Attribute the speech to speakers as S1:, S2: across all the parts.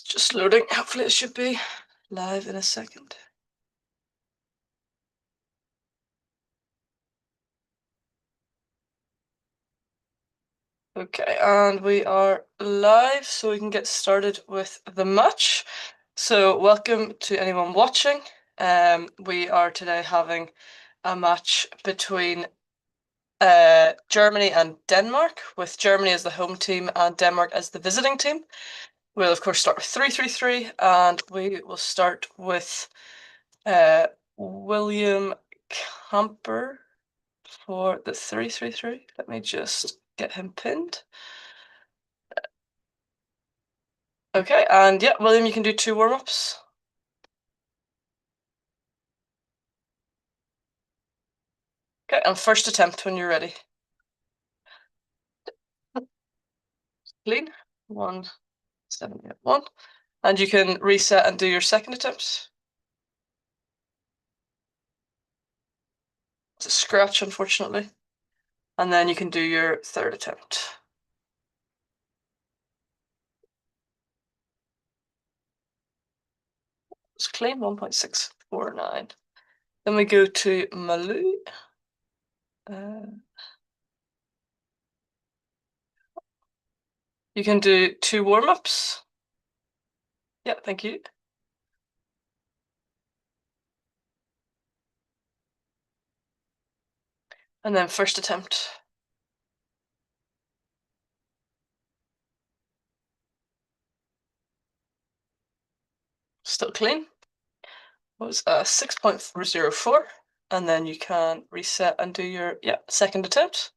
S1: Just loading. Hopefully it should be live in a second. Okay, and we are live, so we can get started with the match. So welcome to anyone watching. We are today having a match between Germany and Denmark, with Germany as the home team and Denmark as the visiting team. We'll of course start with 3-3-3, and we will start with William Camper for the 3-3-3. Let me just get him pinned. Okay, and yeah, William, you can do 2 warm-ups. Okay, and first attempt when you're ready. Clean. 1-7-1. And you can reset and do your second attempt. It's a scratch, unfortunately. And then you can do your third attempt. It's clean, 1.649. Then we go to Malu. You can do 2 warm-ups. Yeah, thank you. And then first attempt. Still clean. Was 6.04, and then you can reset and do your second attempt.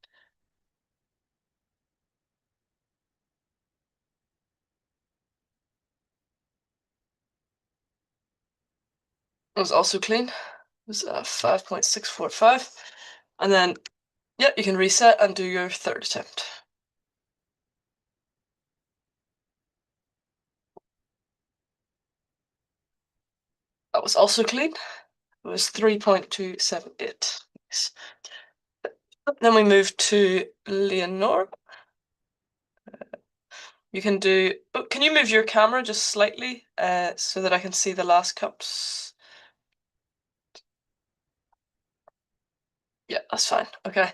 S1: It was also clean. It was 5.645, and then you can reset and do your third attempt. That was also clean. It was 3.278. Then we move to Leonore. You can do. Oh, can you move your camera just slightly so that I can see the last cups? Yeah, that's fine. Okay.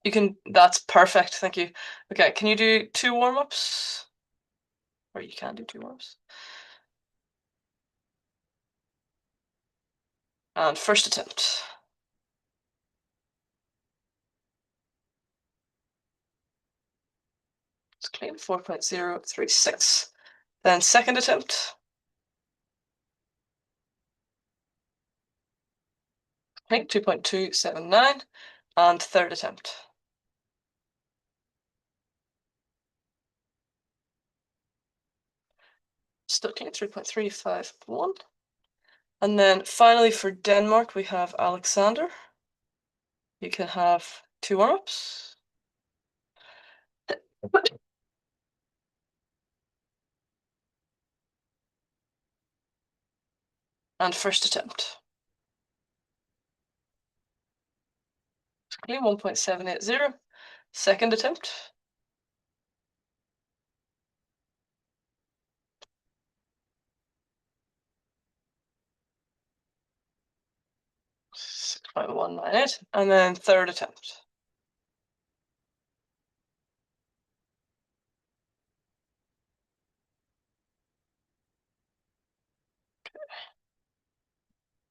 S1: You can. That's perfect. Thank you. Okay. Can you do 2 warm-ups? Or you can do 2 warm-ups. And first attempt. It's clean. 4.036. Then second attempt. Clean. 2.279. And third attempt. Still clean. 3.351. And then finally for Denmark, we have Alexander. You can have 2 warm-ups. And first attempt. Clean. 1.780. Second attempt. 6.198. And then third attempt.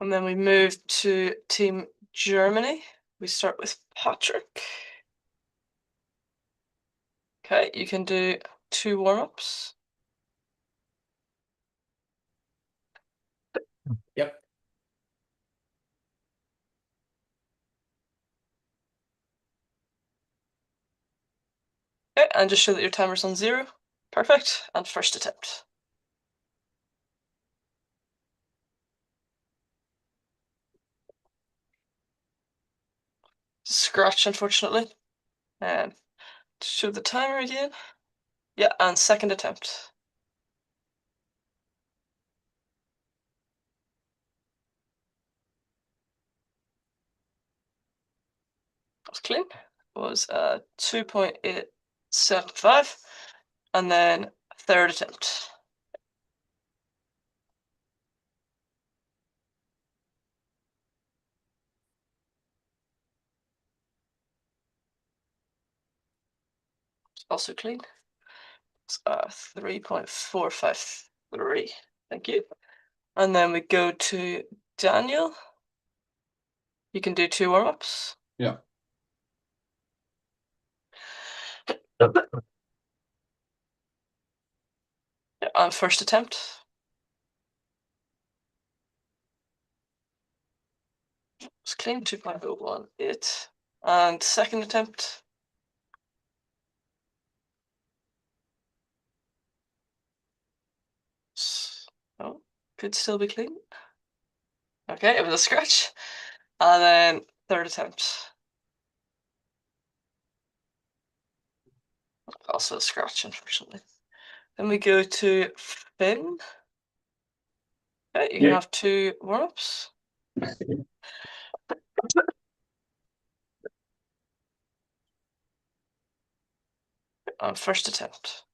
S1: And then we move to Team Germany. We start with Patrick. Okay, you can do 2 warm-ups.
S2: Yep.
S1: Okay, and just show that your timer's on 0. Perfect. And first attempt. Scratch, unfortunately. And show the timer again. Yeah, and second attempt. That was clean. It was 2.875. And then third attempt. Also clean. 3.453. Thank you. And then we go to Daniel. You can do 2 warm-ups.
S2: Yeah.
S1: On first attempt. It's clean 2.018. And second attempt. Oh, could still be clean. Okay, it was a scratch. And then third attempt. Also a scratch, unfortunately. Then we go to Finn. Okay, you can have 2 warm-ups. On first attempt.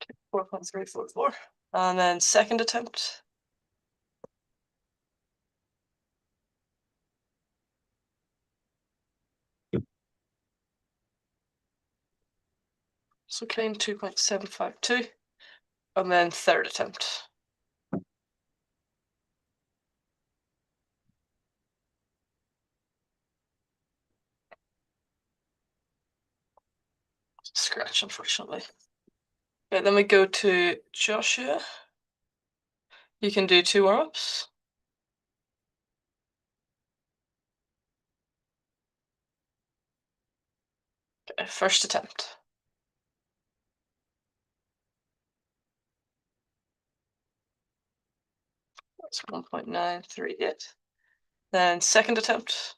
S1: Okay, 4.344. And then second attempt. So clean 2.752. And then third attempt. Scratch, unfortunately. Okay, then we go to Joshua. You can do 2 warm-ups. Okay, first attempt. That's 1.938. Then second attempt.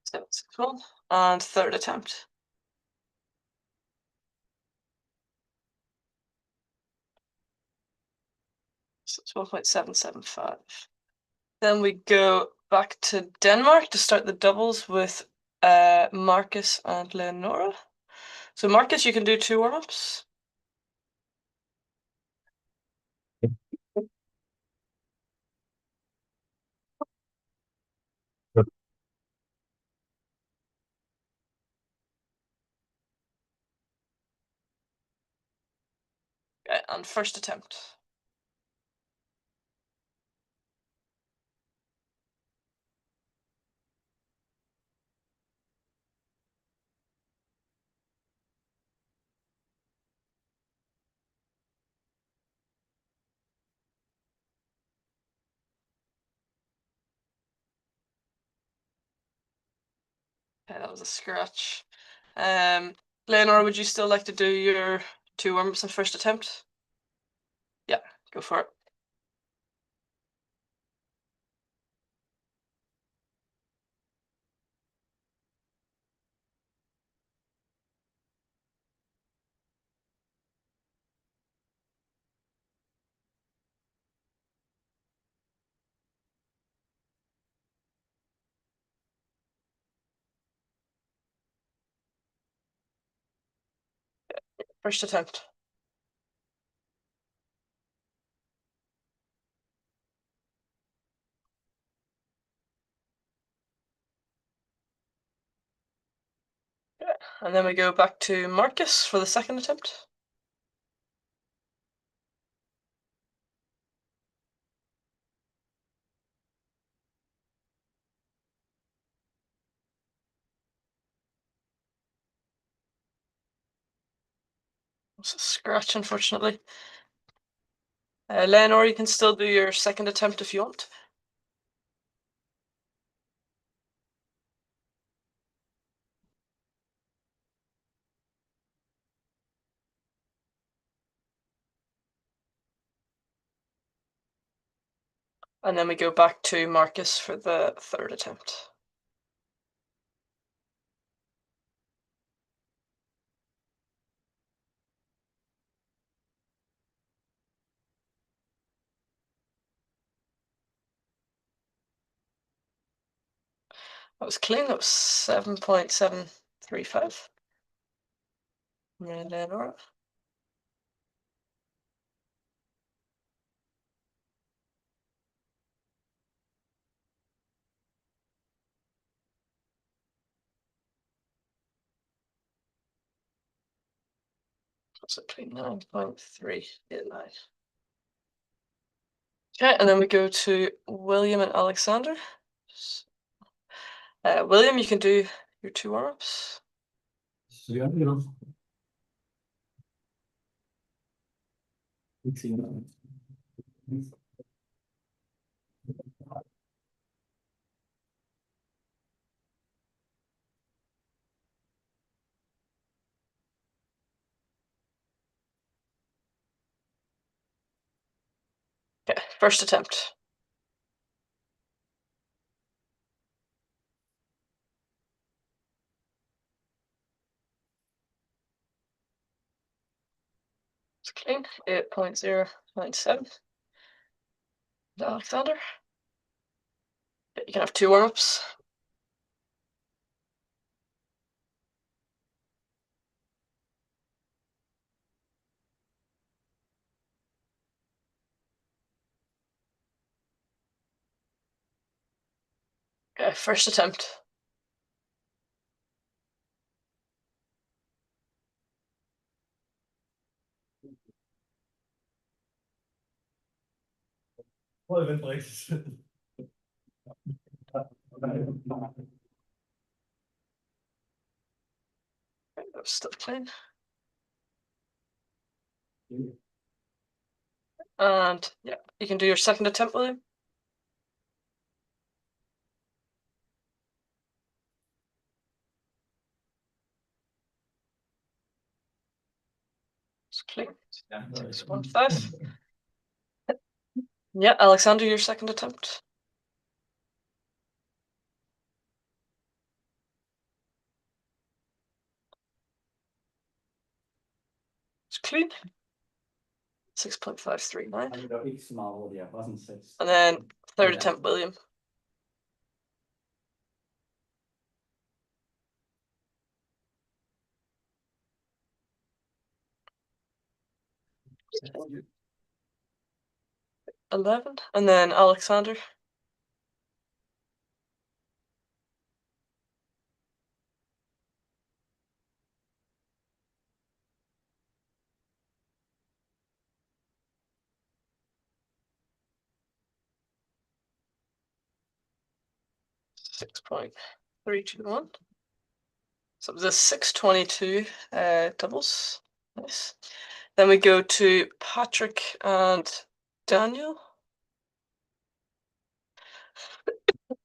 S1: So that's cool. And third attempt. So it's 1.775. Then we go back to Denmark to start the doubles with Marcus and Leonora. So Marcus, you can do 2 warm-ups. Okay, and first attempt. Okay, that was a scratch. Leonora, would you still like to do your 2 warm-ups on first attempt? Yeah, go for it. First attempt. Yeah. And then we go back to Marcus for the second attempt. It's a scratch, unfortunately. Leonora, you can still do your second attempt if you want. And then we go back to Marcus for the third attempt. That was clean. That was 7.735. And then, all right. That's between 9.389. Okay, and then we go to William and Alexander. William, you can do your 2 warm-ups.
S2: Yeah,
S1: Okay, first attempt. It's clean. 8.097. Alexander. Okay, you can have 2 warm-ups. Okay, first attempt. Okay, that was still clean. And yeah, you can do your second attempt, William. It's clean. 6.5. Yeah, Alexander, your second attempt. It's clean. 6.539. And then third attempt, William. Okay. 11. And then Alexander. $6.321. So it was a 622 doubles. Nice. Then we go to Patrick and Daniel.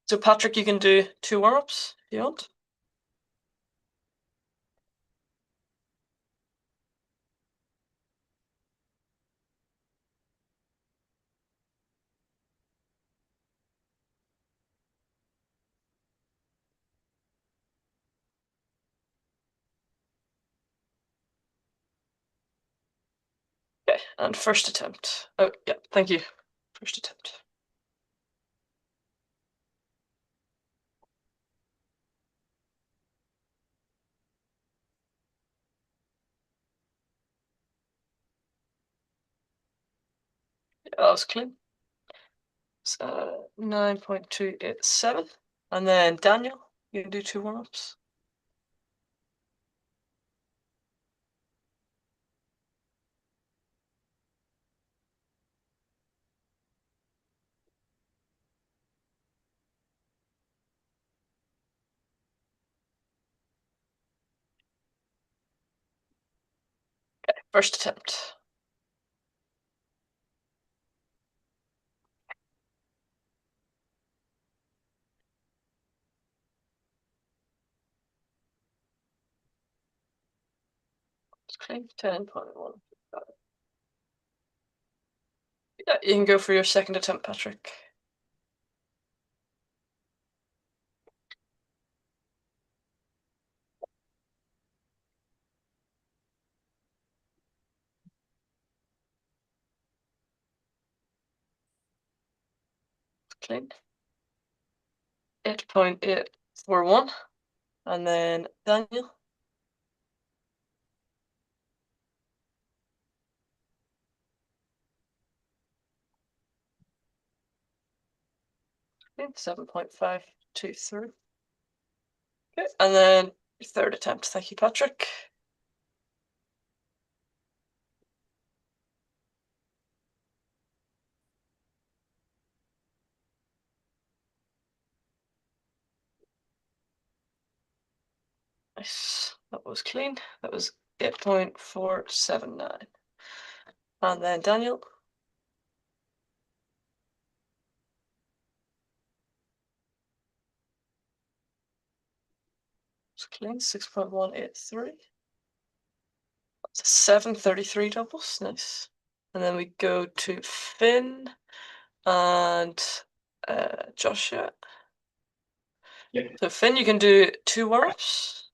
S1: So Patrick, you can do 2 warm-ups if you want. Okay, and first attempt. Oh, yeah, thank you. First attempt. Yeah, that was clean. So 9.287. And then Daniel, you can do 2 warm-ups. Okay, first attempt. It's clean. 10.1. Yeah, you can go for your second attempt, Patrick. Clean. 8.8 4-1. And then Daniel. 7.523. Okay, and then third attempt. Thank you, Patrick. Nice. That was clean. That was 8.479. And then Daniel. It's clean. 6.183. That's a 733 doubles. Nice. And then we go to Finn and Joshua.
S2: Yeah.
S1: So Finn, you can do 2 warm-ups.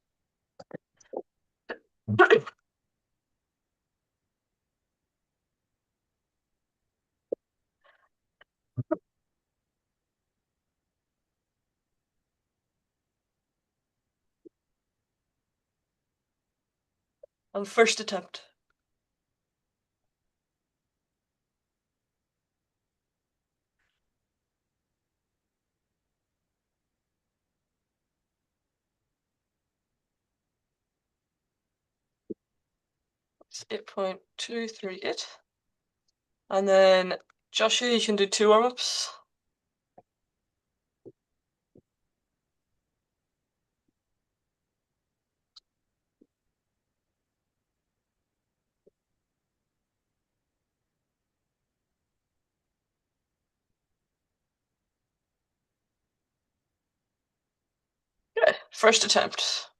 S1: On first attempt. It's 8.238. And then Joshua, you can do 2 warm-ups. Okay, first attempt.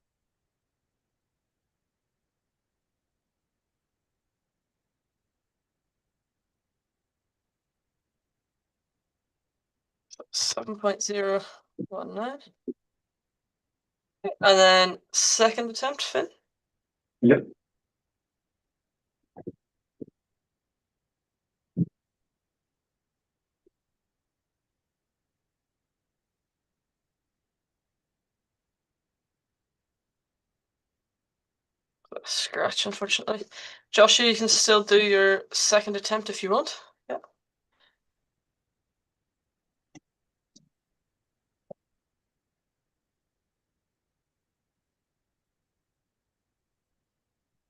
S1: So 7.019. And then second attempt, Finn.
S2: Yep.
S1: Scratch, unfortunately. Joshua, you can still do your second attempt if you want. Yeah.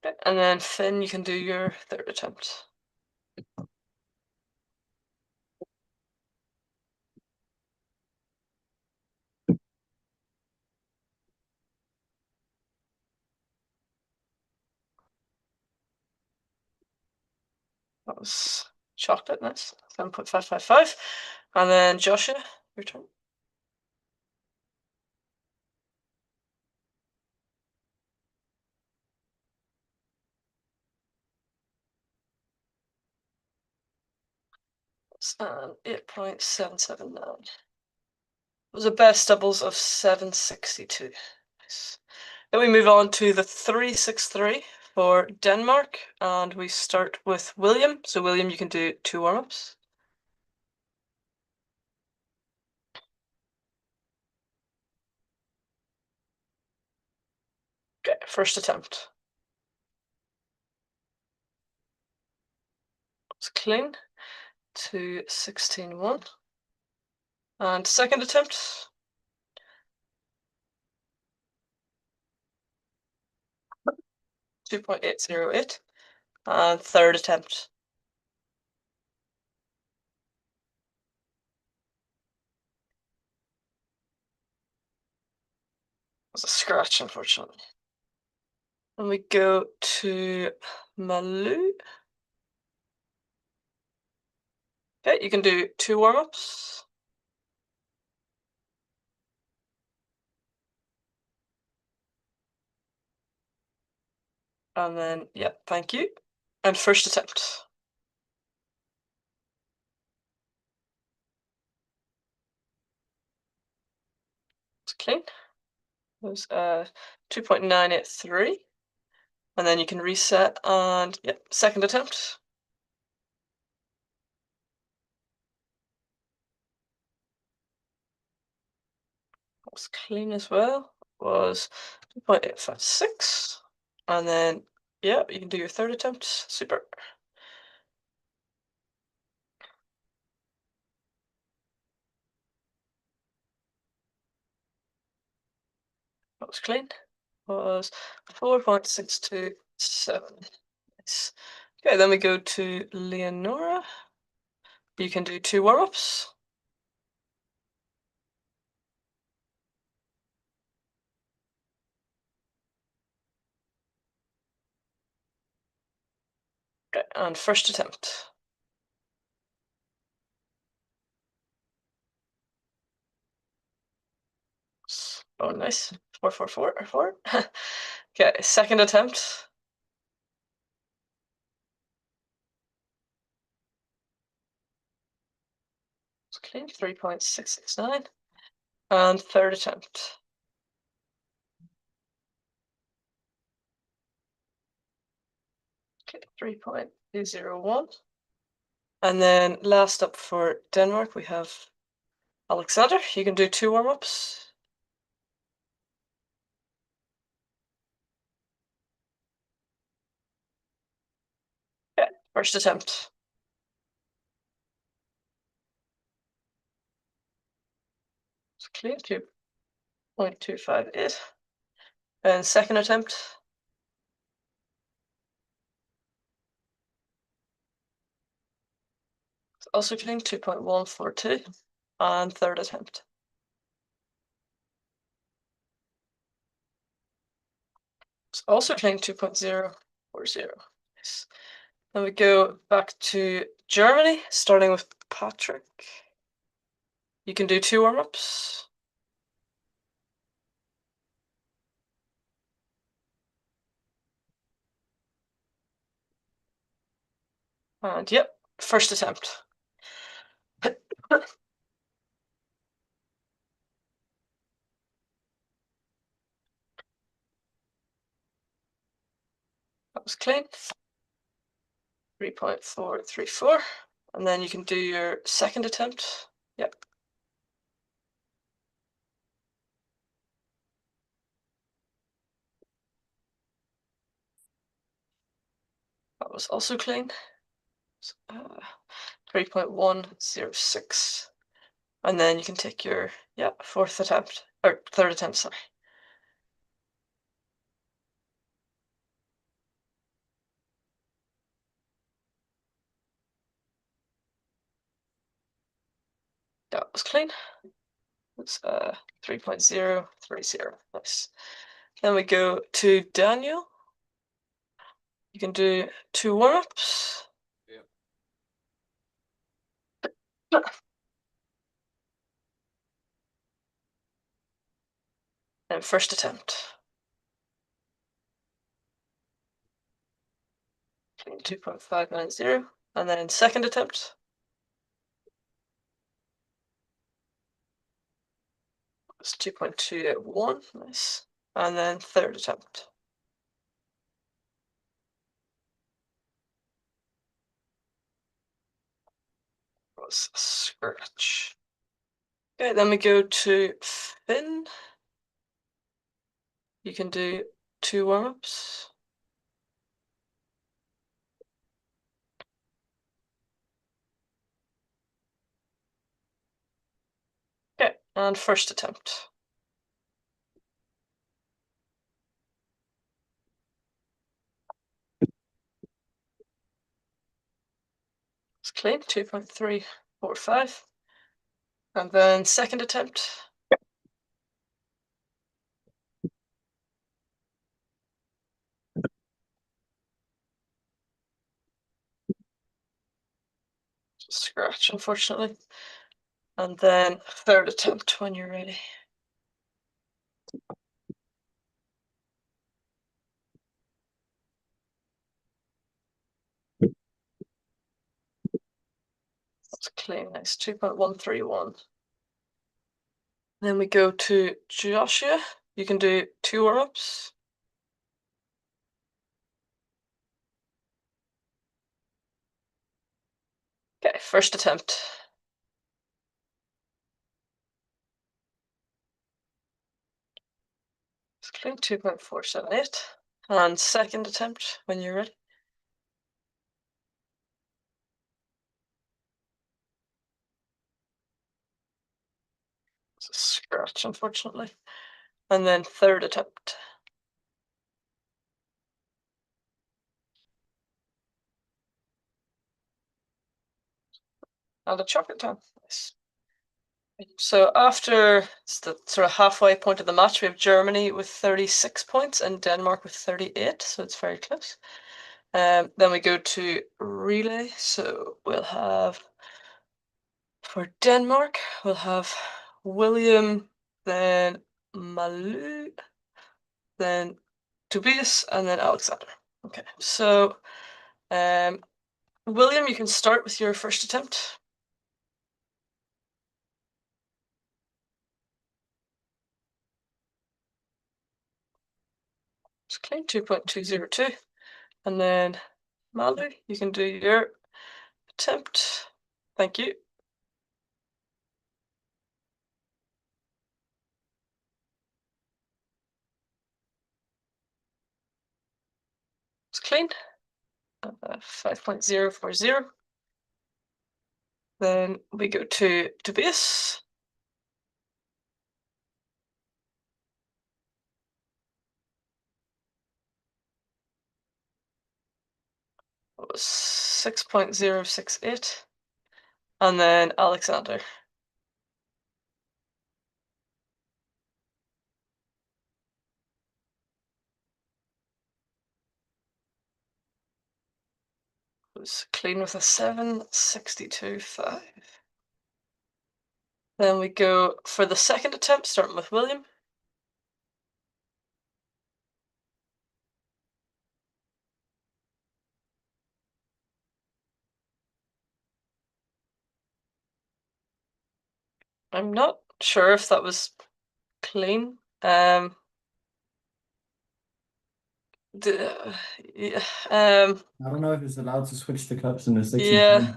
S1: Okay. And then Finn, you can do your third attempt. That was chocolate, nice. 7.555. And then Joshua, your turn. And 8.779. It was a best doubles of 762. Nice. Then we move on to the 363 for Denmark, and we start with William. So William, you can do 2 warm-ups. Okay, first attempt. It's clean to 16-1. And second attempt. $2.808. And third attempt. Was a scratch, unfortunately. And we go to Malu. Okay, you can do 2 warm-ups. And then, yeah, thank you. And first attempt. It's clean. It was 2.983. And then you can reset and, yeah, second attempt. was clean as well. Was 2.856. And then, yeah, you can do your third attempt. Super. That was clean. Was 4.627. Nice. Okay, then we go to Leonora. You can do 2 warm-ups. Okay, and first attempt. Oh, nice. 4. Okay, second attempt. It's clean. 3.669. And third attempt. Okay, 3.201. And then last up for Denmark, we have Alexander. You can do 2 warm-ups. Okay, first attempt. It's clean. 2.258. And second attempt. It's also clean. 2.142. And third attempt. It's also clean. 2.040. Nice. Then we go back to Germany, starting with Patrick. You can do 2 warm-ups. And yep, first attempt. That was clean. 3.434. And then you can do your second attempt. Yep. That was also clean. 3.106. And then you can take your, yeah, fourth attempt, or third attempt, sorry. That was clean. It's 3.030. Nice. Then we go to Daniel. You can do 2 warm-ups. Yeah. And first attempt. 2.590. And then second attempt. It's 2.281. Nice. And then third attempt. Was a scratch. Okay, then we go to Finn. You can do 2 warm-ups. Okay, and first attempt. It's clean, 2.345. And then second attempt. Scratch, unfortunately. And then third attempt when you're ready. That's clean, nice, 2.131. Then we go to Joshua. You can do 2 warm-ups. Okay, first attempt. It's clean 2.478. And second attempt when you're ready. It's a scratch, unfortunately. And then third attempt. And a chocolate town. Nice. So after it's the sort of halfway point of the match, we have Germany with 36 points and Denmark with 38, so it's very close. Then we go to relay. So we'll have, for Denmark, we'll have William, then Malu, then Tobias, and then Alexander. Okay, so William, you can start with your first attempt. It's clean, 2.202. And then Malu, you can do your attempt. Thank you. It's clean. 5.040. Then we go to Tobias. It was 6.068. And then Alexander. It was clean with a 7.62.5. Then we go for the second attempt, starting with William. I'm not sure if that was clean. Yeah,
S3: I don't know if it's allowed to switch the cups in the 16th.
S1: Yeah,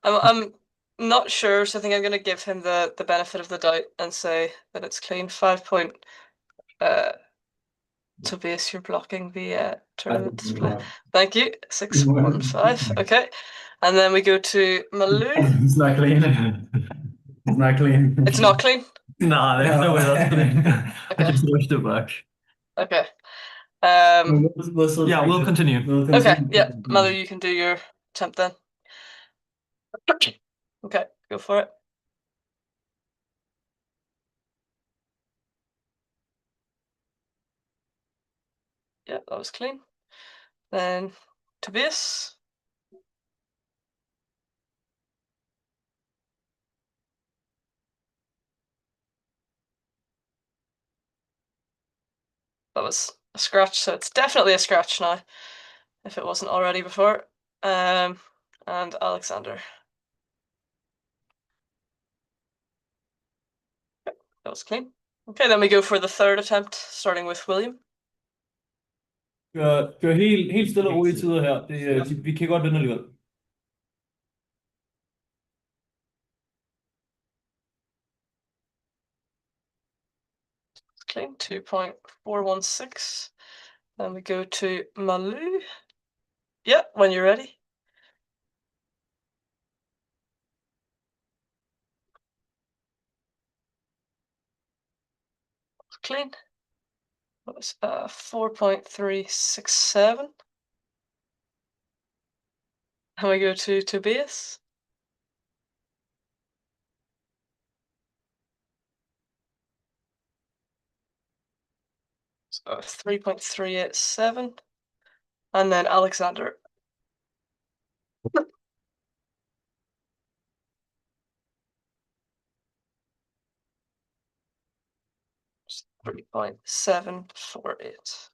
S1: I'm not sure, so I think I'm going to give him the benefit of the doubt and say that it's clean. 5 point. Tobias, you're blocking the tournament display. Thank you. 6.15. Okay, and then we go to Malu.
S3: It's not clean. It's not clean.
S1: It's not clean.
S3: No, there's no way that's clean. I just switched it back.
S1: Okay.
S3: Yeah, we'll continue.
S1: Okay, yeah, Malu, you can do your attempt then. Okay, go for it. Yeah, that was clean. Then Tobias. That was a scratch, so it's definitely a scratch now, if it wasn't already before. And Alexander. That was clean. Okay, then we go for the third attempt, starting with William.
S3: Kør helt stille og roligt tider her. Vi kan godt vinde alligevel.
S1: Clean, 2.416. Then we go to Malu. Yeah, when you're ready. Clean. That was 4.367. And we go to Tobias. So 3.387. And then Alexander. 3.748.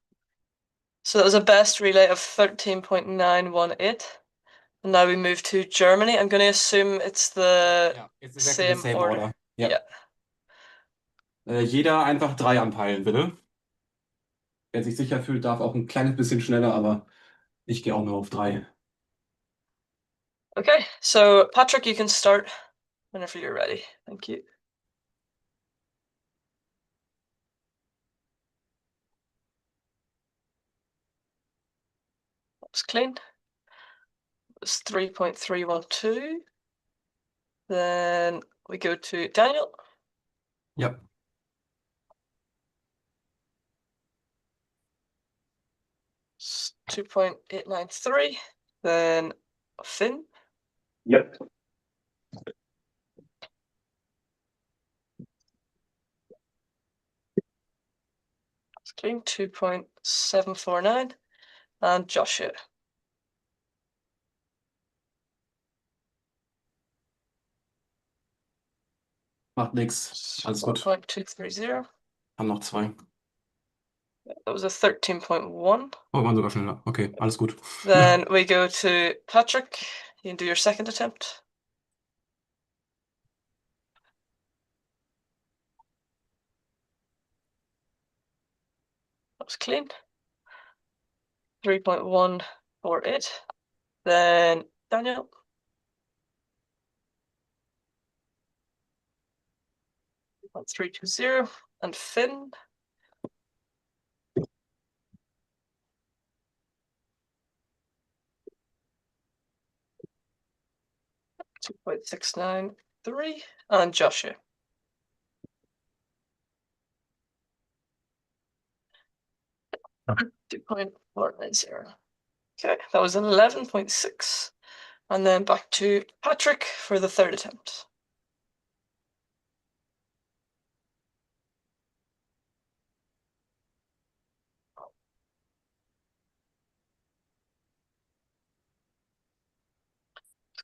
S1: So that was a best relay of 13.918. And now we move to Germany. I'm going to assume it's the
S2: it's exactly the same order.
S1: Yeah.
S2: Jeder einfach 3 anpeilen, bitte. Wer sich sicher fühlt, darf auch ein kleines bisschen schneller, aber ich gehe auch nur auf 3.
S1: Okay, so Patrick, you can start whenever you're ready. Thank you. It's clean. It's 3.312. Then we go to Daniel.
S2: Yep.
S1: It's 2.893. Then Finn.
S4: Yep.
S1: It's clean. 2.749. And Joshua.
S2: Macht nix. Alles gut.
S1: 4.230.
S2: Haben noch zwei.
S1: That was a 13.1.
S2: Oh, waren sogar schneller. Okay, alles gut.
S1: Then we go to Patrick. You can do your second attempt. That was clean. 3.148. Then Daniel. 3.320. And Finn. 2.693. And Joshua. 2.490. Okay, that was 11.6. And then back to Patrick for the third attempt.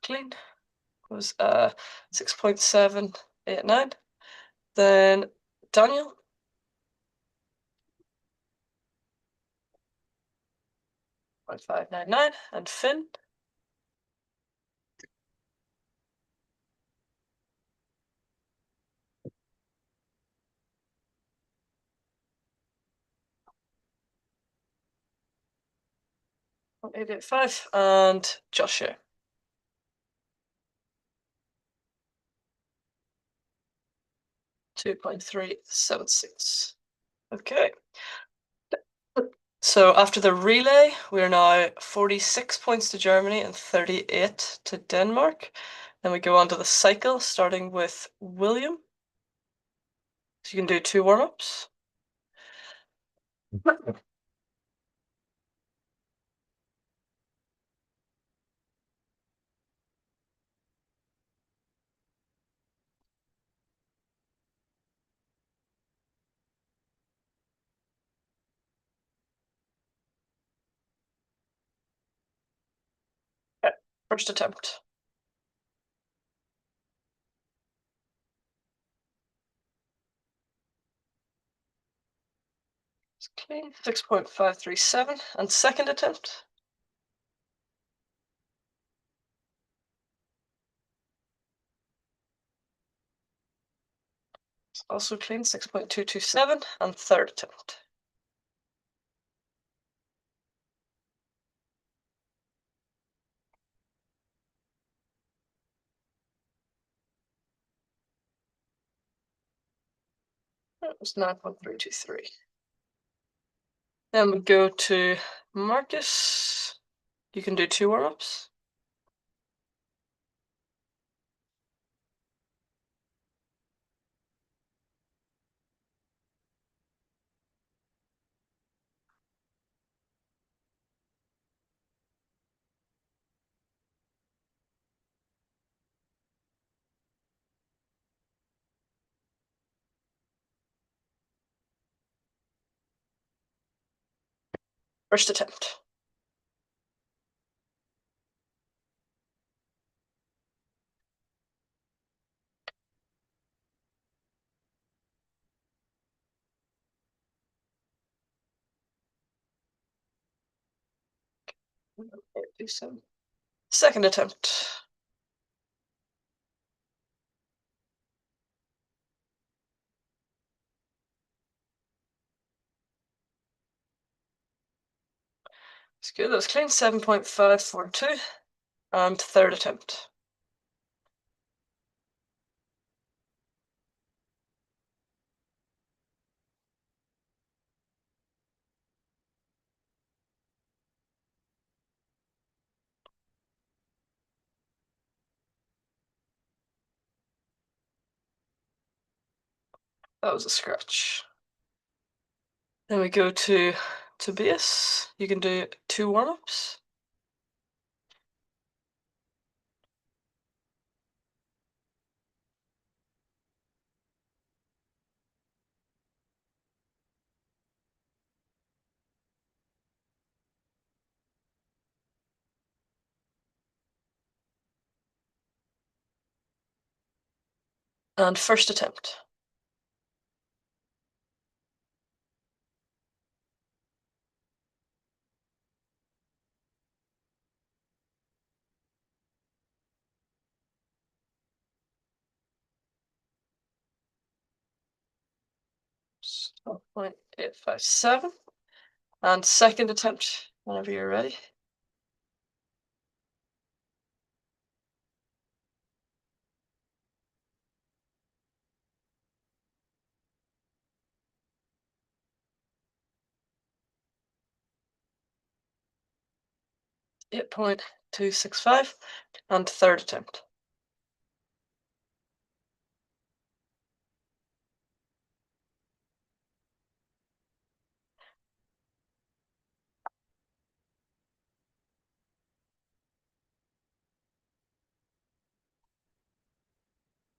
S1: Clean. It was 6.789. Then Daniel. 0.599. And Finn. 0.885. And Joshua. 2.376. Okay. So after the relay, we're now 46 points to Germany and 38 to Denmark. Then we go on to the cycle, starting with William. So you can do 2 warm-ups. Okay. First attempt. It's clean. 6.537. And second attempt. It's also clean. 6.227. And third attempt. That was 9.323. Then we go to Marcus. You can do 2 warm-ups. First attempt. Second attempt. It's good. That was clean. 7.542. And third attempt. That was a scratch. Then we go to Tobias. You can do 2 warm-ups. And first attempt. So 0.857. And second attempt, whenever you're ready. .265. And third attempt.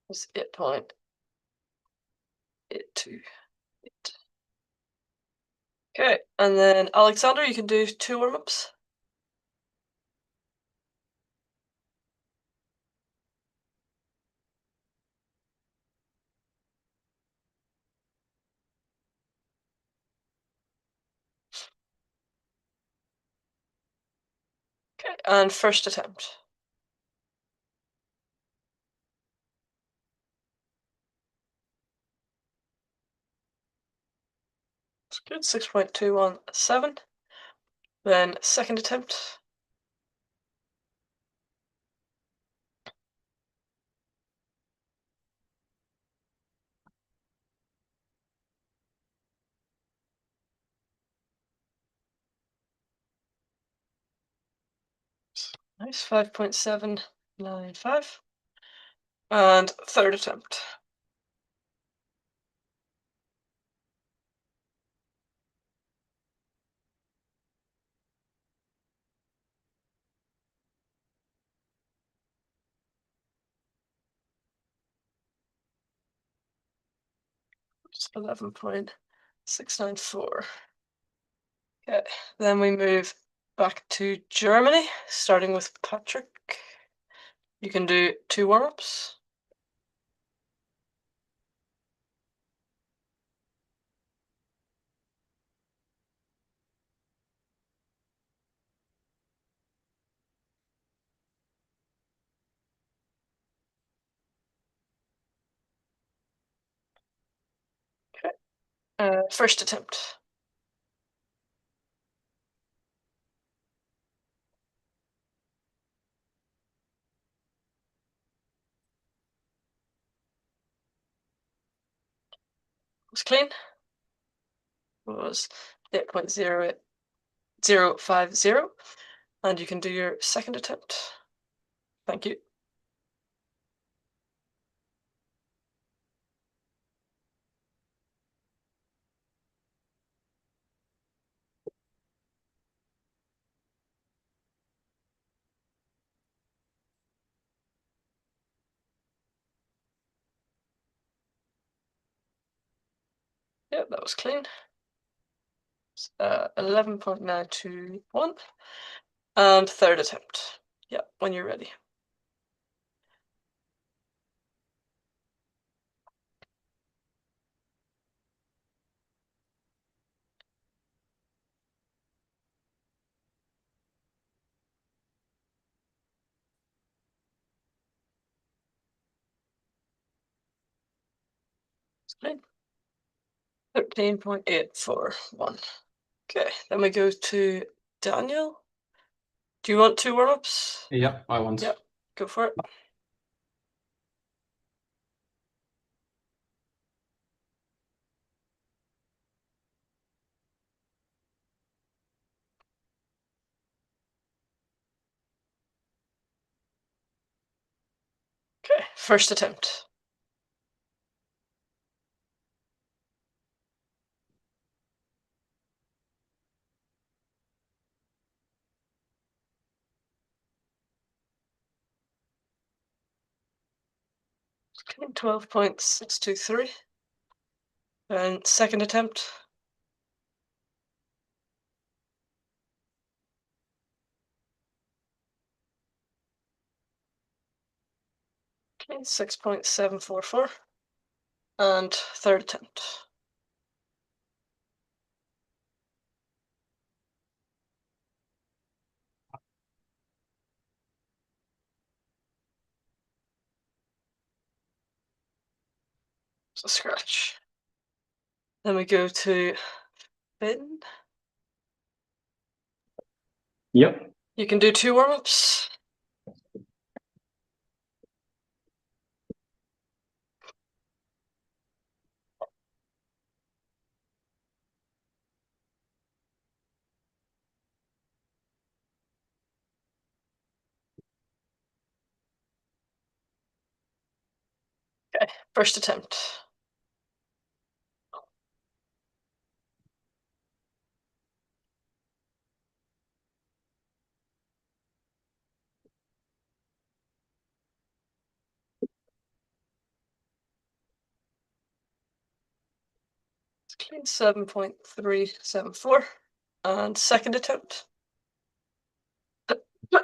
S1: Was 8.828. Okay, and then Alexander, you can do 2 warm-ups. Okay, and first attempt. It's good, 6.217. Then second attempt. Nice, 5.795. And third attempt. It's 11.694. Okay, then we move back to Germany, starting with Patrick. You can do 2 warm-ups. Okay, first attempt. Was clean. Was 8.08050. And you can do your second attempt. Thank you. Yep, that was clean. 11.921. And third attempt. Yeah, when you're ready. It's clean. 13.841. Okay, then we go to Daniel. Do you want 2 warm-ups?
S2: Yeah, I want.
S1: Yep, go for it. Okay, first attempt. Okay, 12.623. And second attempt. Okay, 6.744. And third attempt. So scratch. Then we go to Finn.
S4: Yep.
S1: You can do 2 warm-ups. Okay, first attempt. It's clean 7.374. And second attempt.
S4: Yeah.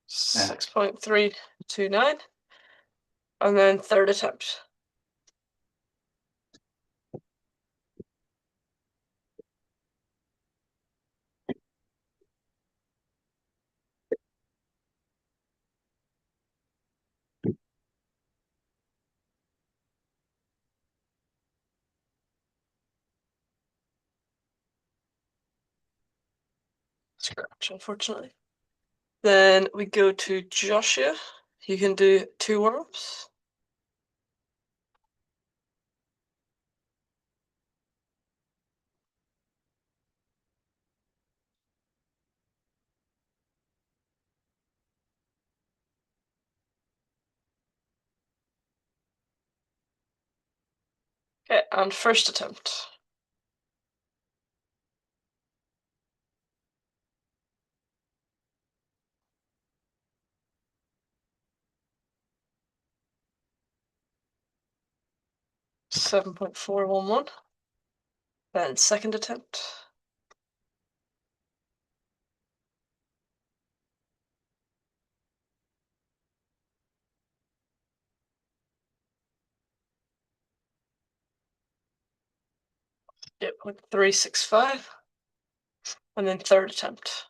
S1: 6.329. And then third attempt. Scratch, unfortunately. Then we go to Joshua. You can do 2 warm-ups. Okay, and first attempt. $7.411. Then second attempt. $8.365. And then third attempt.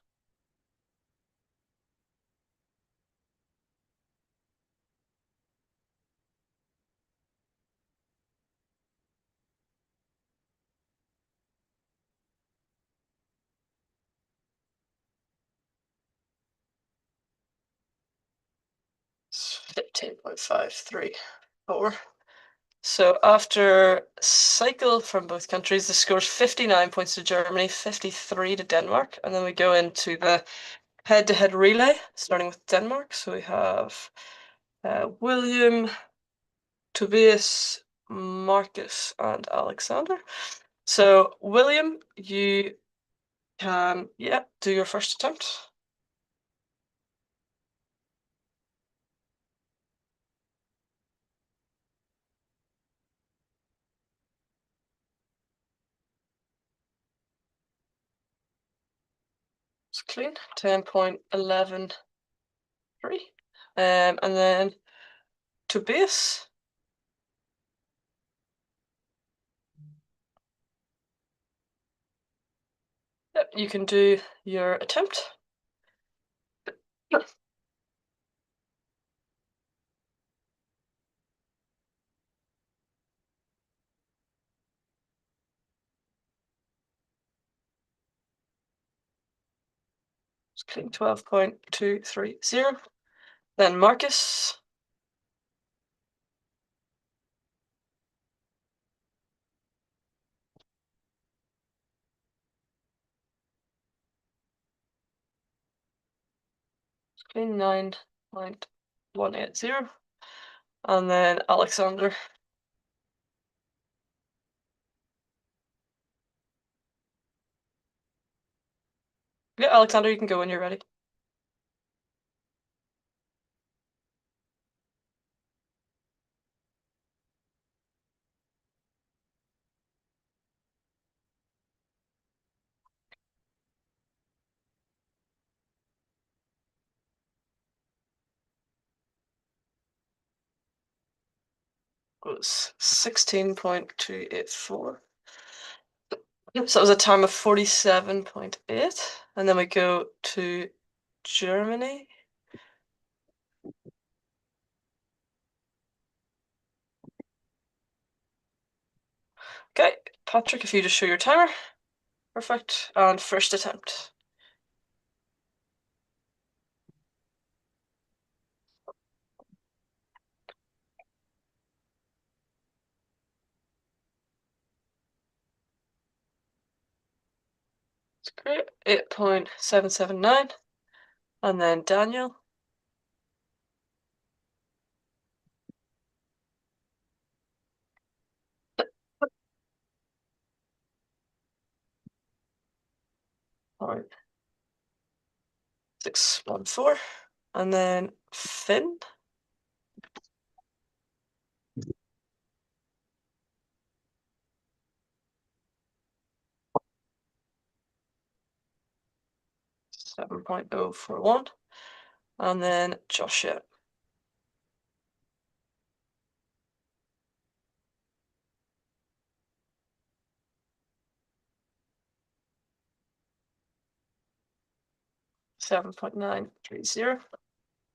S1: It's 15.534. So after cycle from both countries, the score's 59 points to Germany, 53 to Denmark. And then we go into the head-to-head relay, starting with Denmark. So we have William, Tobias, Marcus, and Alexander. So William, you can, do your first attempt. It's clean, 10.113. And then Tobias. Yep, you can do your attempt. It's clean, 12.230. Then Marcus. It's clean, 9.1. 180. And then Alexander. Yeah, Alexander, you can go when you're ready. It was 16.284. Yep, so that was a time of 47.8. And then we go to Germany. Okay, Patrick, if you just show your timer. Perfect. And first attempt. It's great. 8.779. And then Daniel. Point 614. And then Finn. .041. And then Joshua. .930.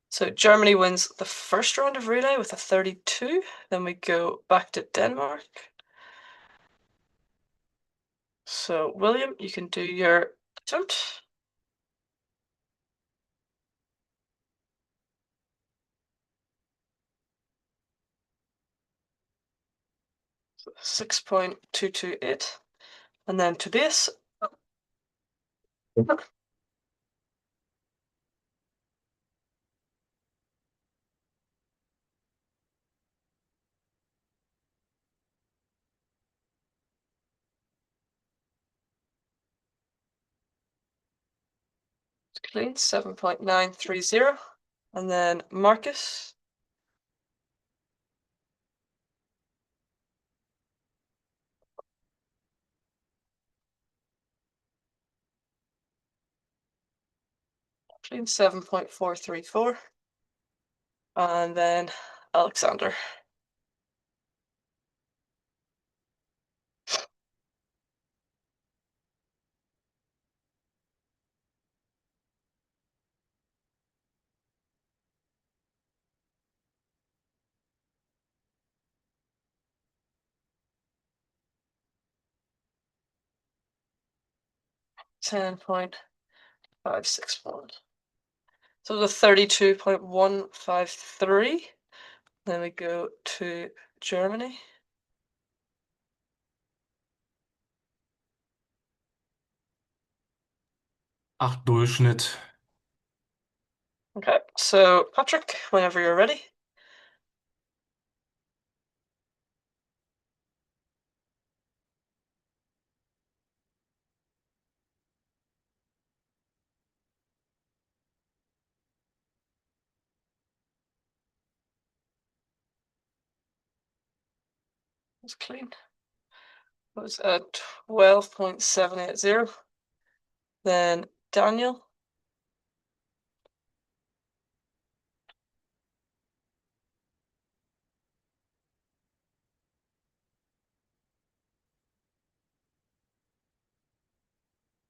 S1: So Germany wins the first round of relay with a 32. Then we go back to Denmark. So William, you can do your attempt. So 6.228. And then Tobias. It's clean, 7.930. And then Marcus. Clean, 7.434. And then Alexander. .561. So the 32.153. Then we go to Germany.
S2: Ach, Durchschnitt.
S1: Okay, so Patrick, whenever you're ready. It's clean. It was a 12.780. Then Daniel.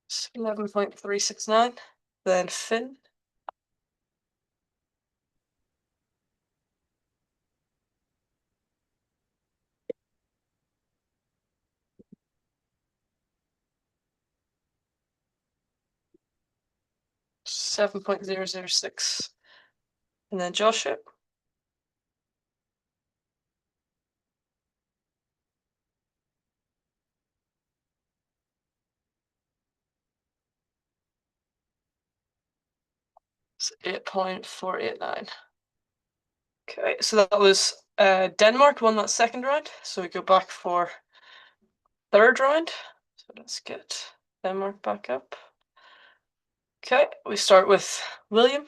S1: It's 11.369. Then Finn. .006. And then Joshua. It's 8.489. Okay, so that was Denmark won that second round. So we go back for third round. So let's get Denmark back up. Okay, we start with William.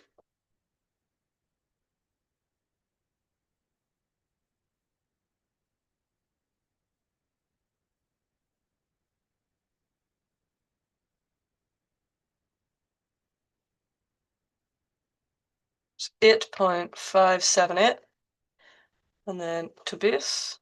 S1: It's 8.578. And then Tobias.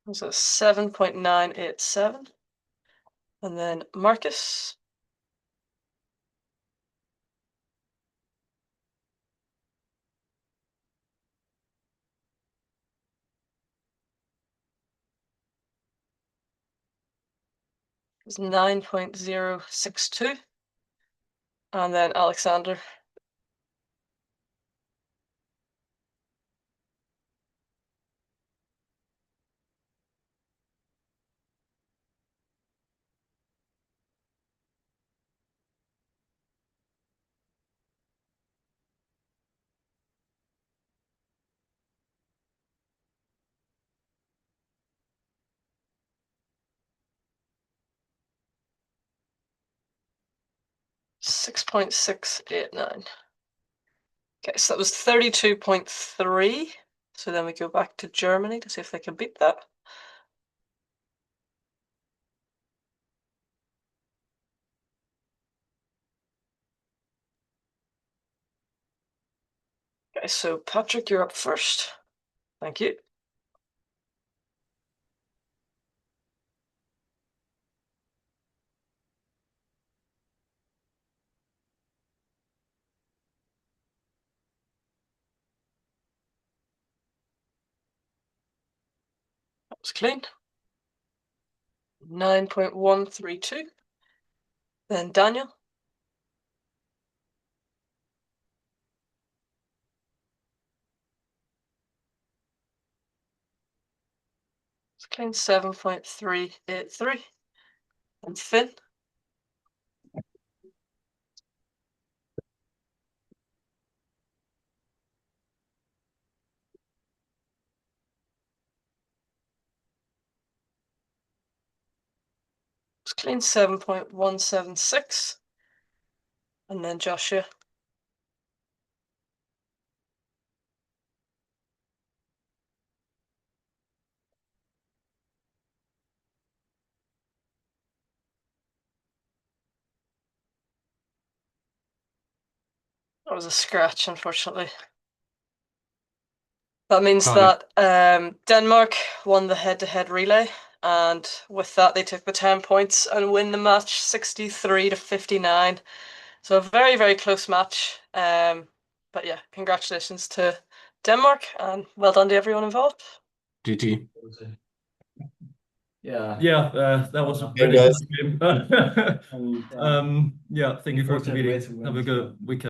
S1: It was a 7.987. And then Marcus. It was 9.062. And then Alexander. $6.689. Okay, so that was 32.3. So then we go back to Germany to see if they can beat that. Okay, so Patrick, you're up first. Thank you. That was clean. 9.132. Then Daniel. It's clean. 7.383. And Finn. It's clean. 7.176. And then Joshua. That was a scratch, unfortunately. That means
S2: Got
S1: that Denmark won the head-to-head relay, and with that they took the 10 points and win the match 63-59. So a very, very close match. But yeah, congratulations to Denmark and well done to everyone involved.
S2: GG.
S3: Yeah, that was a
S4: Hey,
S3: really
S4: guys.
S3: good game. Yeah, thank you for competing. Have a good weekend.